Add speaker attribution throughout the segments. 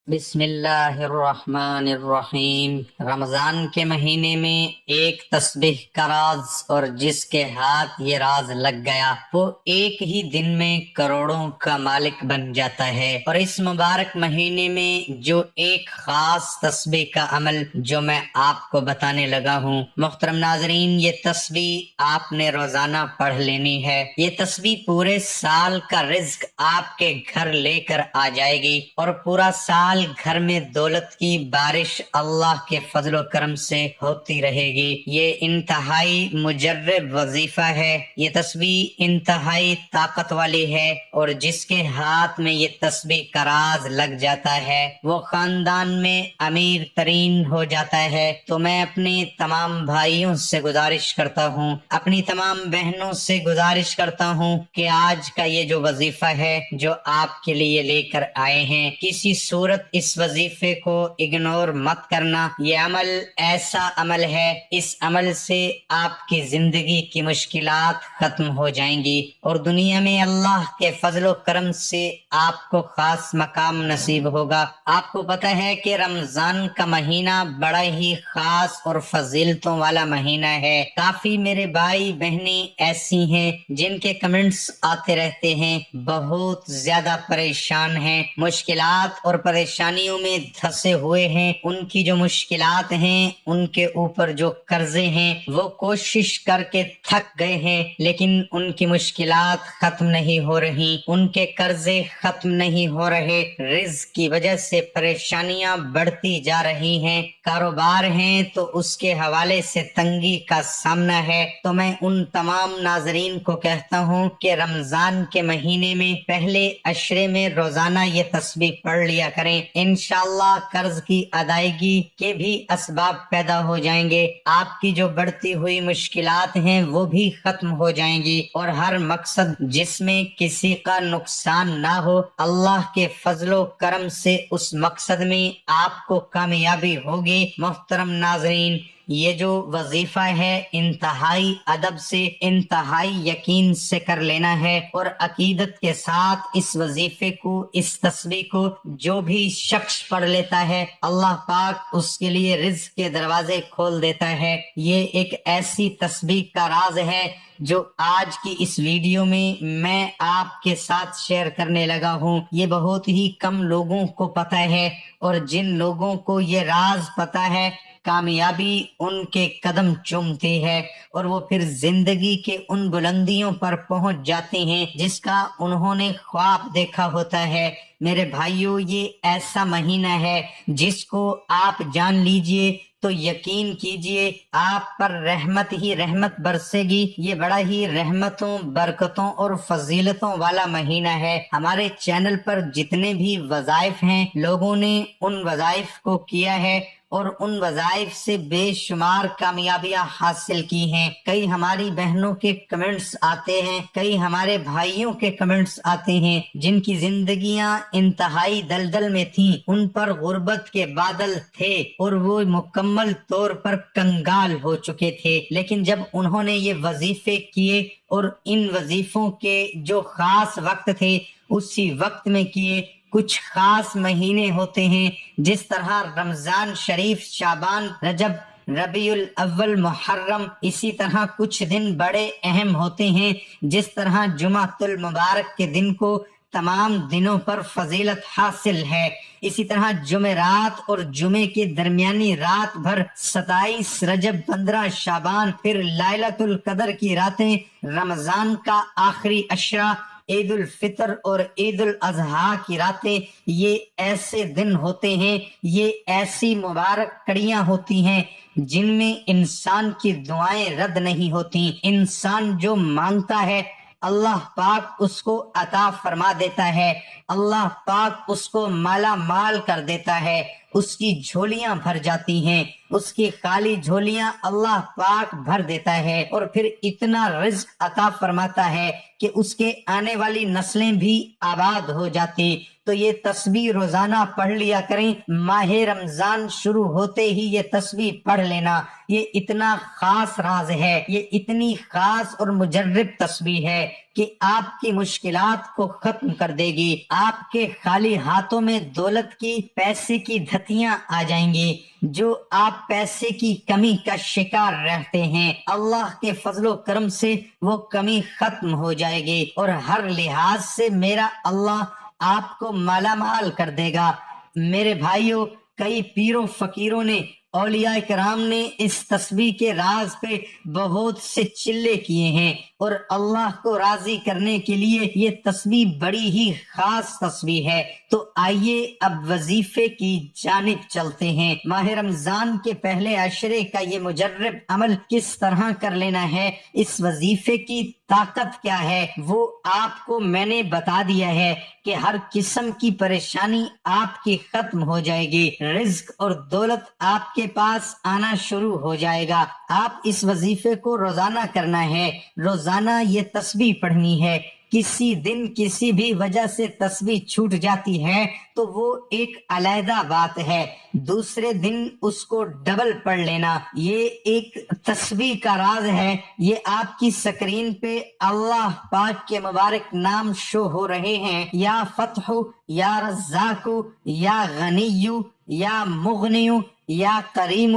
Speaker 1: بسم اللہ الرحمن الرحیم۔ رمضان کے مہینے میں ایک تسبیح کا راز، اور جس کے ہاتھ یہ راز لگ گیا وہ ایک ہی دن میں کروڑوں کا مالک بن جاتا ہے۔ اور اس مبارک مہینے میں جو ایک خاص تسبیح کا عمل جو میں آپ کو بتانے لگا ہوں، محترم ناظرین، یہ تسبیح آپ نے روزانہ پڑھ لینی ہے۔ یہ تسبیح پورے سال کا رزق آپ کے گھر لے کر آ جائے گی، اور پورا سال گھر میں دولت کی بارش اللہ کے فضل و کرم سے ہوتی رہے گی۔ یہ انتہائی مجرب وظیفہ ہے۔ یہ تسبیح انتہائی طاقت والی ہے، اور جس کے ہاتھ میں یہ تسبیح کا راز لگ جاتا ہے وہ خاندان میں امیر ترین ہو جاتا ہے۔ تو میں اپنے تمام بھائیوں سے گزارش کرتا ہوں، اپنی تمام بہنوں سے گزارش کرتا ہوں کہ آج کا یہ جو وظیفہ ہے جو آپ کے لیے لے کر آئے ہیں، کسی صورت اس وظیفے کو اگنور مت کرنا۔ یہ عمل ایسا عمل ہے، اس عمل سے آپ کی زندگی کی مشکلات ختم ہو جائیں گی، اور دنیا میں اللہ کے فضل و کرم سے آپ کو خاص مقام نصیب ہوگا۔ آپ کو پتہ ہے کہ رمضان کا مہینہ بڑا ہی خاص اور فضیلتوں والا مہینہ ہے۔ کافی میرے بھائی بہنیں ایسی ہیں جن کے کمنٹس آتے رہتے ہیں، بہت زیادہ پریشان ہیں، مشکلات اور پریشانیوں میں دھسے ہوئے ہیں۔ ان کی جو مشکلات ہیں، ان کے اوپر جو قرضے ہیں، وہ کوشش کر کے تھک گئے ہیں، لیکن ان کی مشکلات ختم نہیں ہو رہی، ان کے قرضے ختم نہیں ہو رہے، رزق کی وجہ سے پریشانیاں بڑھتی جا رہی ہیں، کاروبار ہیں تو اس کے حوالے سے تنگی کا سامنا ہے۔ تو میں ان تمام ناظرین کو کہتا ہوں کہ رمضان کے مہینے میں پہلے عشرے میں روزانہ یہ تسبیح پڑھ لیا کریں۔ انشاءاللہ قرض کی ادائیگی کے بھی اسباب پیدا ہو جائیں گے، آپ کی جو بڑھتی ہوئی مشکلات ہیں وہ بھی ختم ہو جائیں گی، اور ہر مقصد جس میں کسی کا نقصان نہ ہو، اللہ کے فضل و کرم سے اس مقصد میں آپ کو کامیابی ہوگی۔ محترم ناظرین، یہ جو وظیفہ ہے انتہائی ادب سے، انتہائی یقین سے کر لینا ہے، اور عقیدت کے ساتھ اس وظیفے کو، اس تسبیح کو جو بھی شخص پڑھ لیتا ہے، اللہ پاک اس کے لیے رزق کے دروازے کھول دیتا ہے۔ یہ ایک ایسی تسبیح کا راز ہے جو آج کی اس ویڈیو میں آپ کے ساتھ شیئر کرنے لگا ہوں۔ یہ بہت ہی کم لوگوں کو پتہ ہے، اور جن لوگوں کو یہ راز پتہ ہے، کامیابی ان کے قدم چومتی ہے، اور وہ پھر زندگی کے ان بلندیوں پر پہنچ جاتے ہیں جس کا انہوں نے خواب دیکھا ہوتا ہے۔ میرے بھائیوں، یہ ایسا مہینہ ہے جس کو آپ جان لیجئے تو یقین کیجئے آپ پر رحمت ہی رحمت برسے گی۔ یہ بڑا ہی رحمتوں، برکتوں اور فضیلتوں والا مہینہ ہے۔ ہمارے چینل پر جتنے بھی وظائف ہیں، لوگوں نے ان وظائف کو کیا ہے، اور ان وظائف سے بے شمار کامیابیاں حاصل کی ہیں۔ کئی ہماری بہنوں کے کمنٹس آتے ہیں، کئی ہمارے بھائیوں کے کمنٹس آتے ہیں جن کی زندگیاں انتہائی دلدل میں تھیں، ان پر غربت کے بادل تھے، اور وہ مکمل طور پر کنگال ہو چکے تھے، لیکن جب انہوں نے یہ وظیفے کیے، اور ان وظیفوں کے جو خاص وقت تھے اسی وقت میں کیے، کچھ خاص مہینے ہوتے ہیں جس طرح رمضان شریف، شعبان، رجب، ربیع الاول، محرم، اسی طرح کچھ دن بڑے اہم ہوتے ہیں جس طرح جمعۃ المبارک کے دن کو تمام دنوں پر فضیلت حاصل ہے، اسی طرح جمعرات اور جمعے کے درمیانی رات بھر 27 رجب، 15 شعبان، پھر لیلۃ القدر کی راتیں، رمضان کا آخری عشرہ، عید الفطر اور عید الاضحیٰ کی راتیں، یہ ایسے دن ہوتے ہیں، یہ ایسی مبارک کڑیاں ہوتی ہیں جن میں انسان کی دعائیں رد نہیں ہوتی۔ انسان جو مانگتا ہے اللہ پاک اس کو عطا فرما دیتا ہے، اللہ پاک اس کو مالا مال کر دیتا ہے، اس کی جھولیاں بھر جاتی ہیں، اس کی خالی جھولیاں اللہ پاک بھر دیتا ہے، اور پھر اتنا رزق عطا فرماتا ہے کہ اس کے آنے والی نسلیں بھی آباد ہو جاتی۔ تو یہ تسبیح روزانہ پڑھ لیا کریں۔ ماہ رمضان شروع ہوتے ہی یہ تسبیح پڑھ لینا۔ یہ اتنا خاص راز ہے، یہ اتنی خاص اور مجرب تسبیح ہے کہ آپ کی مشکلات کو ختم کر دے گی. آپ کے خالی ہاتھوں میں دولت کی، پیسے کی دھتیاں آ جائیں گی. جو آپ پیسے کی کمی کا شکار رہتے ہیں، اللہ کے فضل و کرم سے وہ کمی ختم ہو جائے گی اور ہر لحاظ سے میرا اللہ آپ کو مالا مال کر دے گا. میرے بھائیوں، کئی پیروں فقیروں نے، اولیاء کرام نے اس تسبیح کے راز پہ بہت سے چلے کیے ہیں، اور اللہ کو راضی کرنے کے لیے یہ تسبیح بڑی ہی خاص تسبیح ہے. تو آئیے اب وظیفے کی جانب چلتے ہیں. ماہ رمضان کے پہلے عشرے کا یہ مجرب عمل کس طرح کر لینا ہے، اس وظیفے کی طاقت کیا ہے، وہ آپ کو میں نے بتا دیا ہے کہ ہر قسم کی پریشانی آپ کی ختم ہو جائے گی، رزق اور دولت آپ کے پاس آنا شروع ہو جائے گا. آپ اس وظیفے کو روزانہ کرنا ہے، روزانہ یہ تسبیح پڑھنی ہے. کسی دن کسی بھی وجہ سے تسبیح چھوٹ جاتی ہے تو وہ ایک علیحدہ بات ہے، دوسرے دن اس کو ڈبل پڑھ لینا. یہ ایک تسبیح کا راز ہے. یہ آپ کی سکرین پہ اللہ پاک کے مبارک نام شو ہو رہے ہیں، یا فتح، یا رزاق، یا غنی، یا مغنی، یا کریم،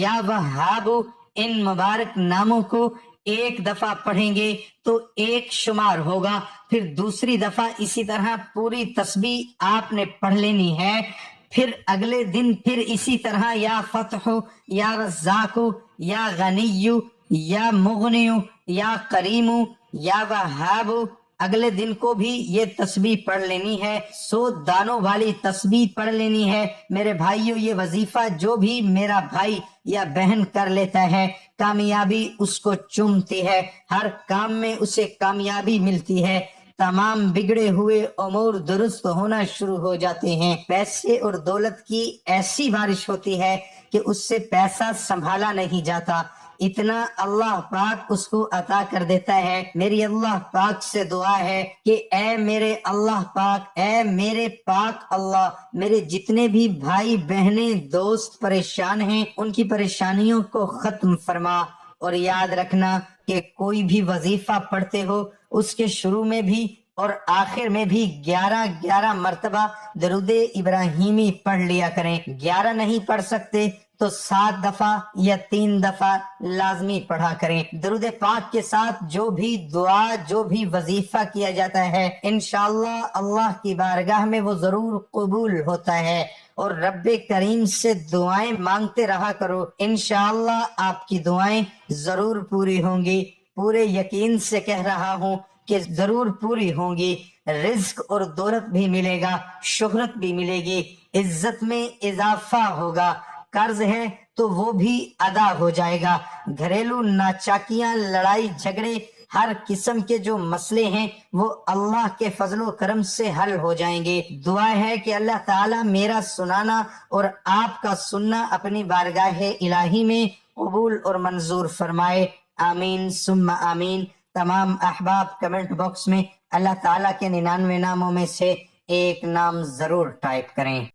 Speaker 1: یا وہاب. ان مبارک ناموں کو ایک دفعہ پڑھیں گے تو ایک شمار ہوگا، پھر دوسری دفعہ اسی طرح پوری تسبیح آپ نے پڑھ لینی ہے، پھر اگلے دن پھر اسی طرح یا فتح، یا رزاق، یا غنی، یا مغنی، یا کریم، یا وہاب. اگلے دن کو بھی یہ تسبیح پڑھ لینی ہے، 100 دانوں والی تسبیح پڑھ لینی ہے. میرے بھائیوں، یہ وظیفہ جو بھی میرا بھائی یا بہن کر لیتا ہے، کامیابی اس کو چومتی ہے، ہر کام میں اسے کامیابی ملتی ہے، تمام بگڑے ہوئے امور درست ہونا شروع ہو جاتے ہیں. پیسے اور دولت کی ایسی بارش ہوتی ہے کہ اس سے پیسہ سنبھالا نہیں جاتا، اتنا اللہ پاک اس کو عطا کر دیتا ہے. میری اللہ پاک سے دعا ہے کہ اے میرے اللہ پاک، اے میرے پاک اللہ، میرے جتنے بھی بھائی بہنیں دوست پریشان ہیں ان کی پریشانیوں کو ختم فرما. اور یاد رکھنا کہ کوئی بھی وظیفہ پڑھتے ہو اس کے شروع میں بھی اور آخر میں بھی 11 مرتبہ درود ابراہیمی پڑھ لیا کریں. 11 نہیں پڑھ سکتے تو 7 دفعہ یا 3 دفعہ لازمی پڑھا کریں. درود پاک کے ساتھ جو بھی دعا، جو بھی وظیفہ کیا جاتا ہے، انشاءاللہ اللہ کی بارگاہ میں وہ ضرور قبول ہوتا ہے. اور رب کریم سے دعائیں مانگتے رہا کرو، انشاءاللہ آپ کی دعائیں ضرور پوری ہوں گی. پورے یقین سے کہہ رہا ہوں کہ ضرور پوری ہوں گی. رزق اور دولت بھی ملے گا، شہرت بھی ملے گی، عزت میں اضافہ ہوگا، قرض ہے تو وہ بھی ادا ہو جائے گا. گھریلو ناچاکیاں، لڑائی جھگڑے، ہر قسم کے جو مسئلے ہیں وہ اللہ کے فضل و کرم سے حل ہو جائیں گے. دعا ہے کہ اللہ تعالیٰ میرا سنانا اور آپ کا سننا اپنی بارگاہ الہی میں قبول اور منظور فرمائے. آمین ثم آمین. تمام احباب کمنٹ باکس میں اللہ تعالیٰ کے 99 ناموں میں سے ایک نام ضرور ٹائپ کریں.